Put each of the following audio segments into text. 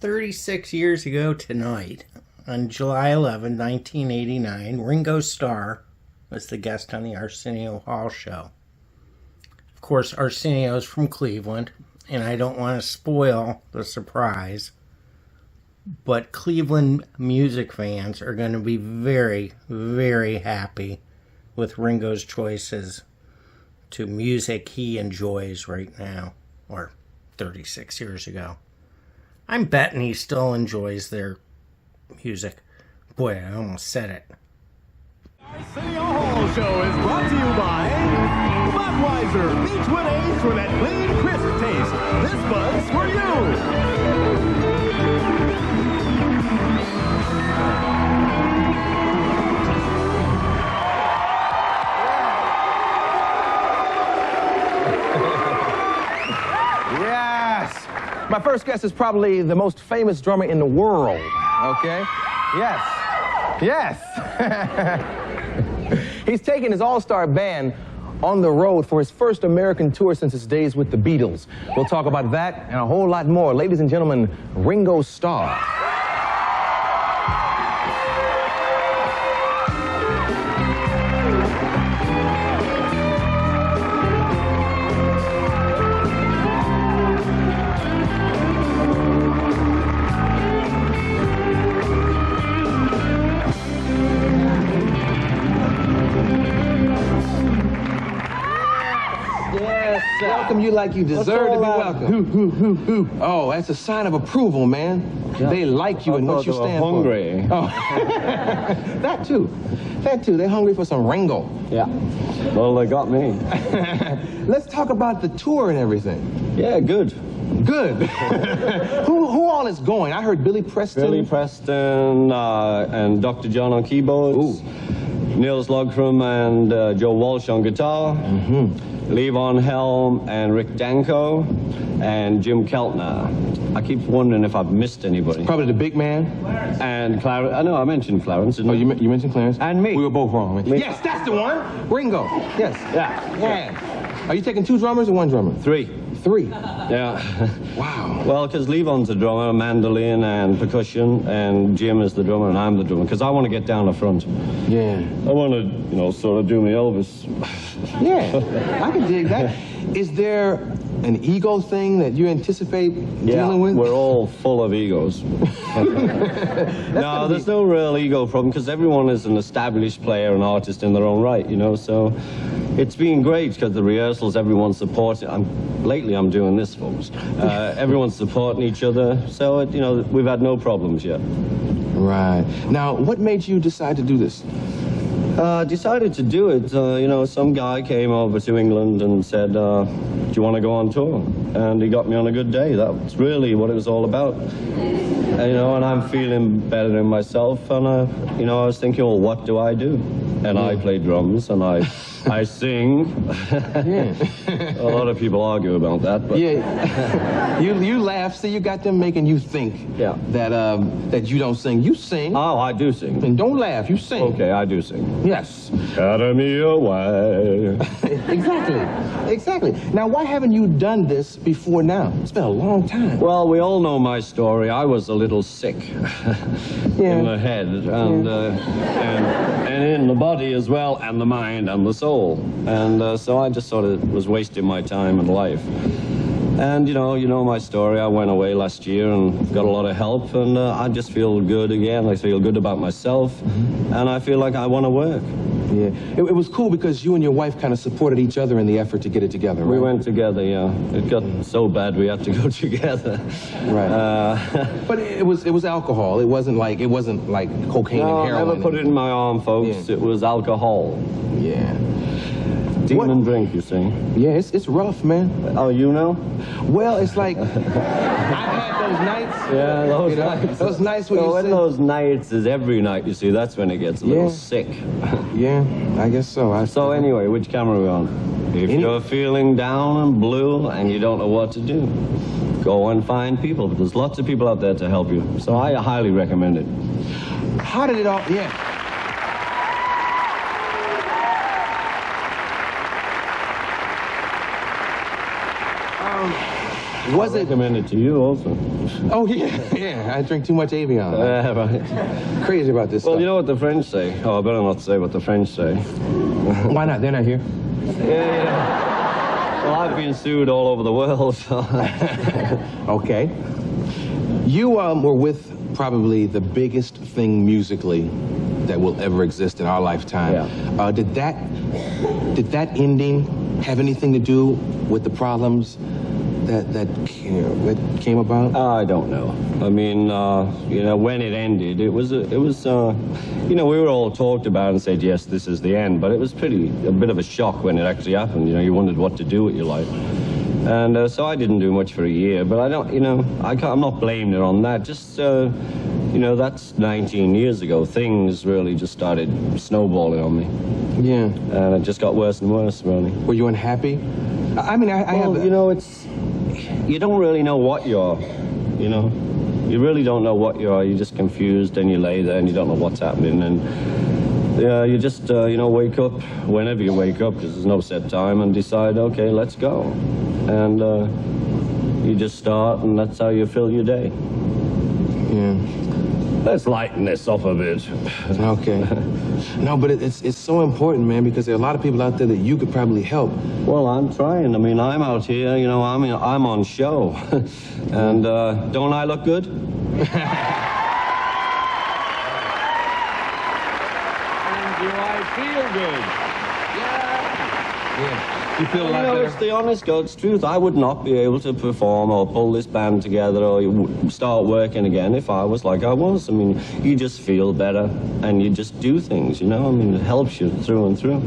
36 years ago tonight, on July 11, 1989, Ringo Starr was the guest on the ARSENIO Hall Show. Of course, Arsenio's from Cleveland, and I don't want to spoil the surprise, but Cleveland music fans are going to be very, very happy with Ringo's choices to music he enjoys right now, or 36 years ago. I'm betting he still enjoys their music. Boy, I almost said it. ARSENIO Hall Show is brought to you by Budweiser. Each with age for that clean, crisp taste. This bud's for you. Yes. My first guest is probably the most famous drummer in the world. Okay? Yes. Yes. He's taken his all-star band on the road for his first American tour since his days with the Beatles. We'll talk about that and a whole lot more. Ladies and gentlemen, Ringo Starr. Welcome you like you deserve to be welcome. Oh, that's a sign of approval, man. Yeah. They like you and what you stand hungry. For. Oh, that too. That too. They're hungry for some Ringo. Yeah. Well, they got me. Let's talk about the tour and everything. Yeah, good. Good. who all is going? I heard Billy Preston. Billy Preston and Dr. John on keyboards. Ooh. Niels Logrum and Joe Walsh on guitar. Levon Helm and Rick Danko and Jim Keltner. I keep wondering if I've missed anybody. Probably the big man. And Clarence. I know I mentioned Clarence, didn't I? You mentioned Clarence? And me. We were both wrong. Me. Yes, that's the one. Ringo. Yes. Yeah. Are you taking two drummers or one drummer? Three. Yeah. Wow. Well, because Levon's a drummer, mandolin and percussion, and Jim is the drummer and I'm the drummer, because I want to get down the front. Yeah. I want to, sort of do me Elvis. Yeah, I can dig that. Is there an ego thing that you anticipate dealing with? We're all full of egos. No, there's no real ego problem, because everyone is an established player and artist in their own right, so it's been great because the rehearsals, everyone's supporting. Lately I'm doing this, folks. Everyone's supporting each other, so we've had no problems yet. Right. Now, what made you decide to do this? Decided to do it. Some guy came over to England and said, do you want to go on tour? And he got me on a good day. That's really what it was all about. And I'm feeling better in myself. And, I was thinking, well, what do I do? And I play drums and I sing. Yeah. A lot of people argue about that, but yeah. You laugh. See, you got them making you think that you don't sing. You sing. Oh, I do sing. And don't laugh. You sing. Okay, I do sing. Yes. Carry me away. Exactly. Now, why haven't you done this before now? It's been a long time. Well, we all know my story. I was a little sick in the head and in the body as well, and the mind and the soul. And so I just sort of was wasting my time and life. And, you know my story. I went away last year and got a lot of help, and I just feel good again. I feel good about myself, and I feel like I want to work. Yeah. It was cool because you and your wife kind of supported each other in the effort to get it together, right? We went together, yeah. It got so bad we had to go together. Right. But it was alcohol. It wasn't like cocaine and heroin. No, I never put it in my arm, folks. Yeah. It was alcohol. Yeah. Demon drink, you see. Yeah, it's rough, man. Oh, you know? Well, it's like, I've had those nights. Yeah, those nights. Those nights when when those nights is every night, you see, that's when it gets a little sick. Yeah, I guess so. So anyway, which camera are we on? If you're feeling down and blue and you don't know what to do, go and find people. There's lots of people out there to help you. So I highly recommend it. How did it all, Was I it? recommend it to you also. Oh, yeah. I drink too much Avion. Right. Crazy about this Well, stuff. you know what the French say? Oh, I better not say what the French say. Why not? They're not here. Yeah. Well, I've been sued all over the world, so... Okay. You were with probably the biggest thing musically that will ever exist in our lifetime. Yeah. Did that ending have anything to do with the problems that came about? I don't know. I mean, you know, when it ended, it was, you know, we were all talked about and said, yes, this is the end, but it was a bit of a shock when it actually happened. You know, you wondered what to do with your life. And so I didn't do much for a year, but I don't, you know, I'm not blaming it on that. Just, you know, that's 19 years ago. Things really just started snowballing on me. Yeah. And it just got worse and worse, really. Were you unhappy? I mean, I have... you know, you don't really know what you are, you know? You really don't know what you are. You're just confused, and you lay there, and you don't know what's happening, and you just, you know, wake up whenever you wake up, because there's no set time, and decide, okay, let's go. And you just start, and that's how you fill your day. Yeah. Let's lighten this up a bit. Okay. No, but it's so important, man, because there are a lot of people out there that you could probably help. Well, I'm trying. I mean, I'm out here, you know, I'm on show. And don't I look good? And do I feel good? Yeah. You feel a lot You know, better? it's the honest God's truth. I would not be able to perform or pull this band together or start working again if I was like I was. I mean, you just feel better and you just do things, you know? I mean, it helps you through and through.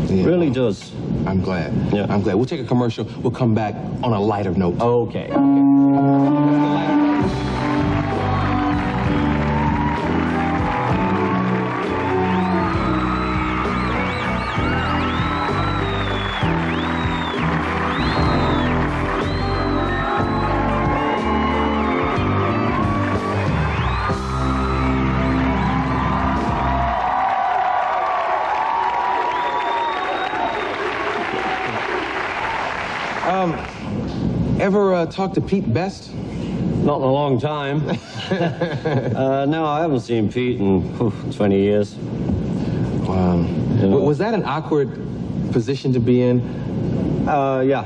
Yeah. It really does. I'm glad. Yeah. I'm glad. We'll take a commercial. We'll come back on a lighter note. Okay. Ever talk to Pete Best? Not in a long time. No, I haven't seen Pete in 20 years. Wow. You know. Was that an awkward position to be in? Yeah.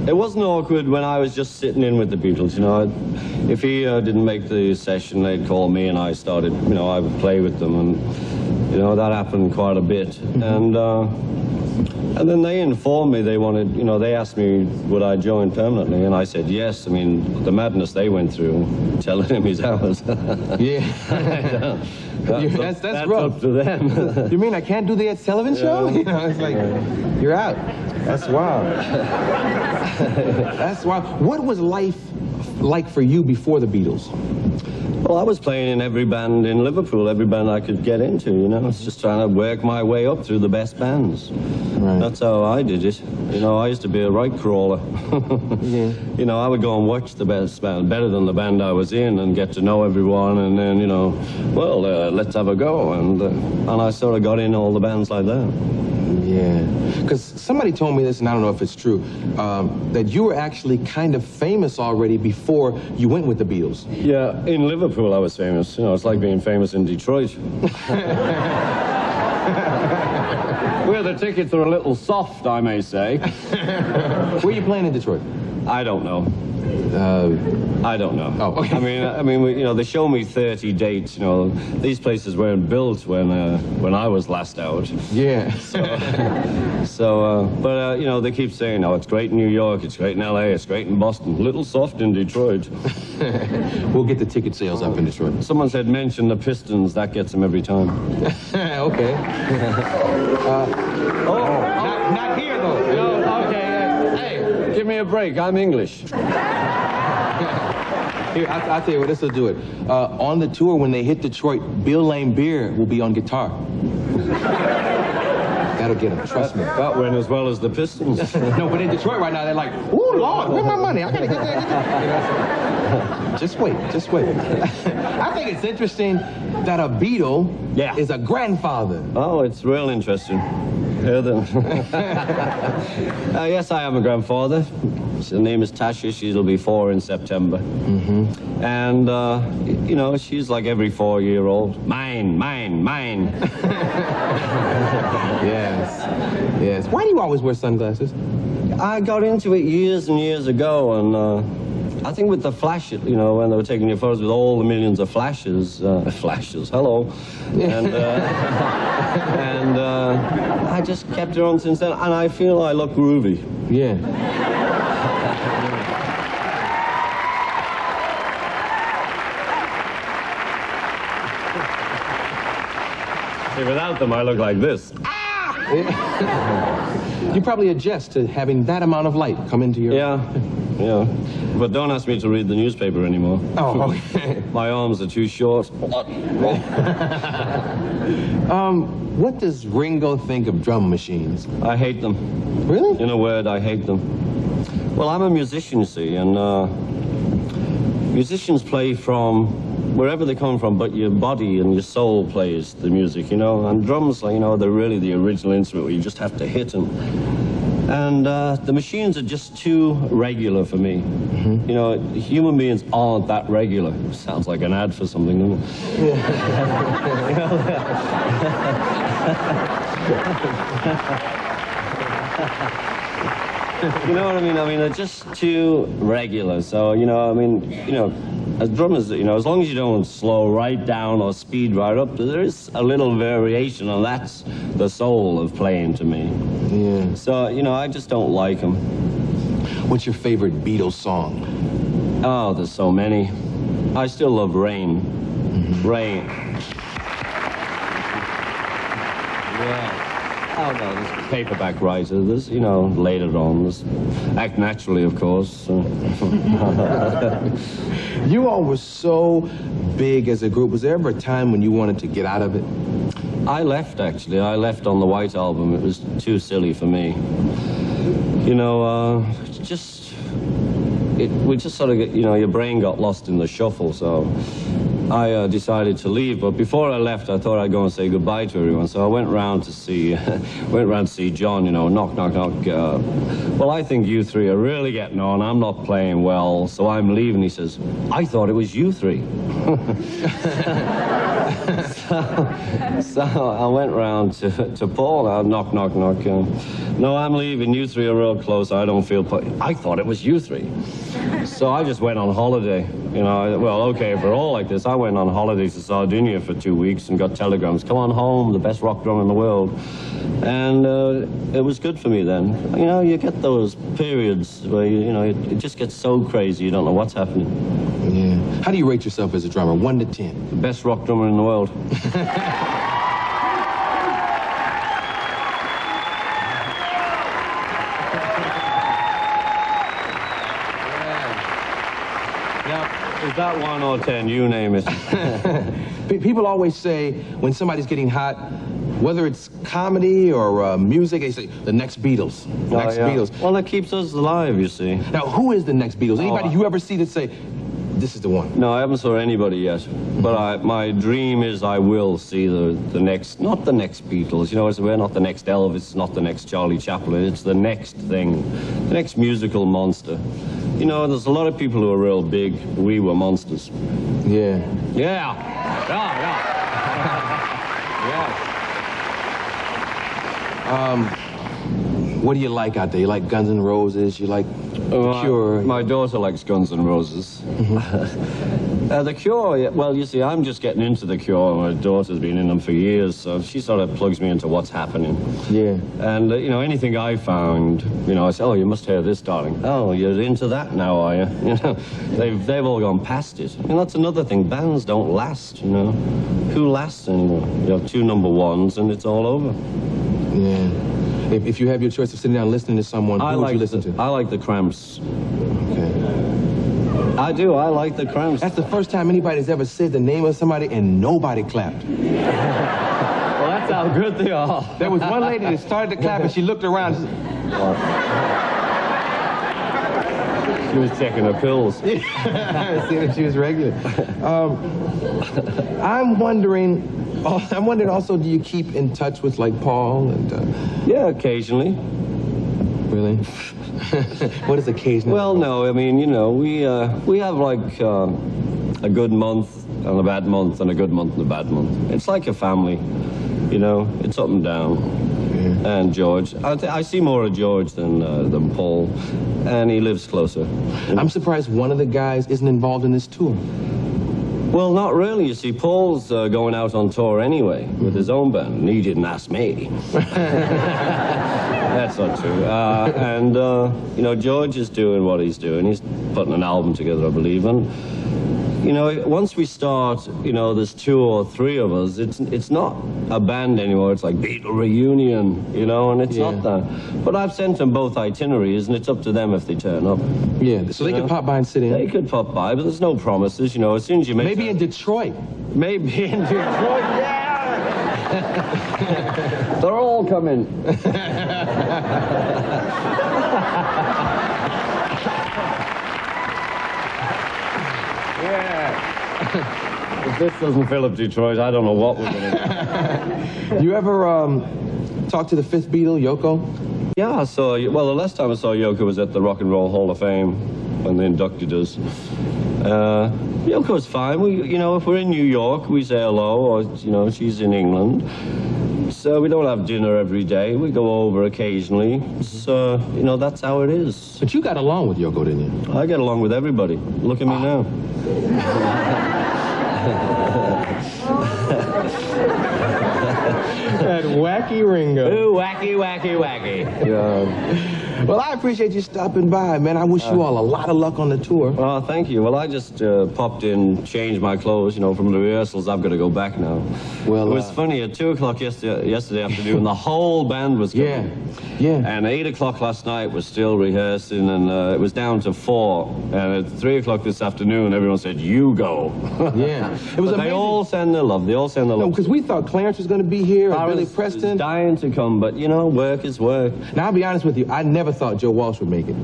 It wasn't awkward when I was just sitting in with the Beatles, you know. If he didn't make the session, they'd call me and I started, you know, I would play with them, and, you know, that happened quite a bit. Mm-hmm. And then they informed me they wanted, you know, they asked me would I join permanently, and I said yes. I mean, the madness they went through, telling him his hours. Yeah. That's rough. Up to them. You mean I can't do the Ed Sullivan show? You know, it's like, you're out. That's wild. That's wild. What was life like for you before the Beatles? Well, I was playing in every band in Liverpool, every band I could get into, you know. It's just trying to work my way up through the best bands. Right. That's how I did it. You know, I used to be a right crawler. Yeah. You know, I would go and watch the best band, better than the band I was in, and get to know everyone, and then, you know, well, let's have a go. And I sort of got in all the bands like that. Yeah, because somebody told me this, and I don't know if it's true, that you were actually kind of famous already before you went with the Beatles. Yeah, in Liverpool I was famous. You know, it's like being famous in Detroit. Where the tickets are a little soft, I may say. Where are you playing in Detroit? I don't know. I don't know. Oh, okay. I mean, you know, they show me 30 dates. You know, these places weren't built when I was last out. Yeah. But you know, they keep saying, "Oh, it's great in New York, it's great in L.A., it's great in Boston, little soft in Detroit." We'll get the ticket sales up in Detroit. Someone said, "Mention the Pistons." That gets them every time. Okay. Not here though. No, okay. Hey, give me a break. I'm English. Here, I'll tell you what, this will do it. On the tour, when they hit Detroit, Bill Lane Beer will be on guitar. That'll get them, trust me. That went as well as the Pistons. No, but in Detroit right now, they're like, ooh, Lord, where's my money? I gotta get that. Just wait, just wait. I think it's interesting that a Beatle is a grandfather. Oh, it's real interesting. Hear them. Yes, I am a grandfather. Her name is Tasha. She'll be 4 in September. And, you know, she's like every 4-year-old. Mine, mine, mine. Yes. Yes. Why do you always wear sunglasses? I got into it years and years ago, and I think with the flash, you know, when they were taking your photos with all the millions of flashes, hello, and I just kept it on since then, and I feel I look groovy. Yeah. See, without them, I look like this. You probably adjust to having that amount of light come into your... Yeah. But don't ask me to read the newspaper anymore. Oh, okay. My arms are too short. What does Ringo think of drum machines? I hate them. Really? In a word, I hate them. Well, I'm a musician, you see, and musicians play from wherever they come from, but your body and your soul plays the music, you know. And drums, you know, they're really the original instrument where you just have to hit them. And the machines are just too regular for me. You know, human beings aren't that regular. Sounds like an ad for something, doesn't it? You know what I mean? I mean, they're just too regular. So, you know, I mean, you know, as drummers, you know, as long as you don't slow right down or speed right up, there is a little variation, and that's the soul of playing to me. Yeah. So, you know, I just don't like them. What's your favorite Beatles song? Oh, there's so many. I still love Rain. Rain. Yeah. Oh, no, there's paperback writer. There's, you know, later on. There's Act Naturally, of course. You all were so big as a group. Was there ever a time when you wanted to get out of it? I left, actually. I left on the White Album. It was too silly for me. You know, we just sort of, you know, your brain got lost in the shuffle, so I decided to leave. But before I left, I thought I'd go and say goodbye to everyone. So I went round to see, John, you know, knock, knock, knock. Well, I think you three are really getting on. I'm not playing well, so I'm leaving. He says, I thought it was you three. So I went round to Paul. Knock, knock, knock. No, I'm leaving. You three are real close. I don't feel... I thought it was you three. So I just went on holiday. You know, well, okay, if we're all like this, I went on holiday to Sardinia for 2 weeks and got telegrams. Come on home, the best rock drummer in the world. And it was good for me then. You know, you get those periods where, you know, it just gets so crazy, you don't know what's happening. Yeah. How do you rate yourself as a drummer, 1 to 10? The best rock drummer in the world. Is that 1 or 10? You name it. People always say when somebody's getting hot, whether it's comedy or music, they say the next Beatles. Next Beatles. Well, that keeps us alive, you see. Now, who is the next Beatles? Anybody you ever see that say, this is the one? No, I haven't saw anybody yet. But my dream is I will see the next, not the next Beatles. You know, we're not the next Elvis, not the next Charlie Chaplin. It's the next thing, the next musical monster. You know, there's a lot of people who are real big. We were monsters. Yeah. Yeah. What do you like out there? You like Guns N' Roses? You like The Cure? My daughter likes Guns N' Roses. The Cure, well, you see, I'm just getting into The Cure. My daughter's been in them for years, so she sort of plugs me into what's happening. Yeah. And, you know, anything I found, you know, I say, oh, you must hear this, darling. Oh, you're into that now, are you? You know, they've all gone past it. And that's another thing. Bands don't last, you know. Who lasts anymore? You have 2 number 1s and it's all over. Yeah. If you have your choice of sitting down listening to someone, who would you listen to? I like the Cramps. Okay. I do. I like the Cramps. That's the first time anybody's ever said the name of somebody and nobody clapped. Well, that's how good they are. There was one lady that started to clap and she looked around. She was checking her pills. See that she was regular. I'm wondering also, do you keep in touch with, like, Paul and... Yeah, occasionally. Really? What is occasionally? Well, no, I mean, you know, we have like a good month and a bad month and a good month and a bad month. It's like a family, you know. It's up and down. Yeah. And George, I see more of George than Paul, and he lives closer. I'm surprised one of the guys isn't involved in this tour. Well, not really. You see, Paul's going out on tour anyway with his own band, and he didn't ask me. That's not true. You know, George is doing what he's doing. He's putting an album together, I believe. And, you know, once we start, you know, there's 2 or 3 of us, it's not a band anymore. It's like Beatle reunion, you know, and it's not that. But I've sent them both itineraries, and it's up to them if they turn up. Yeah, so they could pop by and sit in. They could pop by, but there's no promises, you know. As soon as you make Maybe in Detroit. Maybe in Detroit, yeah! They're all coming. Yeah. If this doesn't fill up Detroit, I don't know what we're going to do. You ever talk to the 5th Beatle, Yoko? Yeah, I saw, well, the last time I saw Yoko was at the Rock and Roll Hall of Fame when they inducted us. Yoko's fine. You know, if we're in New York, we say hello, or, you know, she's in England. So we don't have dinner every day. We go over occasionally. So, you know, that's how it is. But you got along with Yoko, didn't you? I get along with everybody. Look at me now. That wacky Ringo. Ooh, wacky, wacky, wacky. Yeah. Well, I appreciate you stopping by, man. I wish you all a lot of luck on the tour. Well, thank you. Well, I just popped in, changed my clothes, you know, from the rehearsals. I've got to go back now. Well, it was funny. At 2 o'clock yesterday afternoon, the whole band was coming. Yeah. And 8 o'clock last night was still rehearsing, and it was down to 4. And at 3 o'clock this afternoon, everyone said, "You go." Yeah. It was amazing. They all send their love. They all send their love. No, because we thought Clarence was going to be here, or Billy Preston. Was dying to come, but, you know, work is work. Now, I'll be honest with you. I never thought Joe Walsh would make it.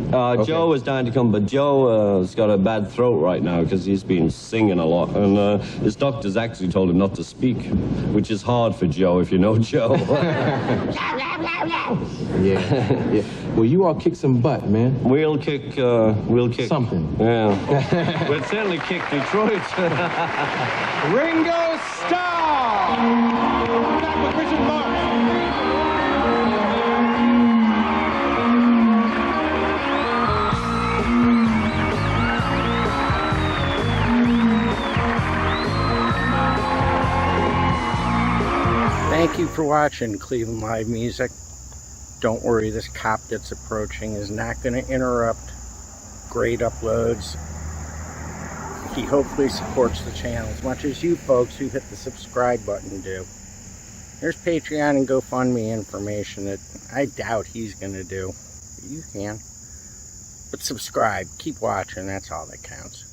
Joe was dying to come, but Joe has got a bad throat right now because he's been singing a lot. And his doctors actually told him not to speak, which is hard for Joe, if you know Joe. Yeah. Well, you all kick some butt, man. We'll kick something. Yeah. We'll certainly kick Detroit. Ringo Starr! Back with Richard Marx. Thank you for watching Cleveland Live Music. Don't worry, this cop that's approaching is not going to interrupt great uploads. He hopefully supports the channel as much as you folks who hit the subscribe button do. There's Patreon and GoFundMe information that I doubt he's going to do. You can. But subscribe. Keep watching. That's all that counts.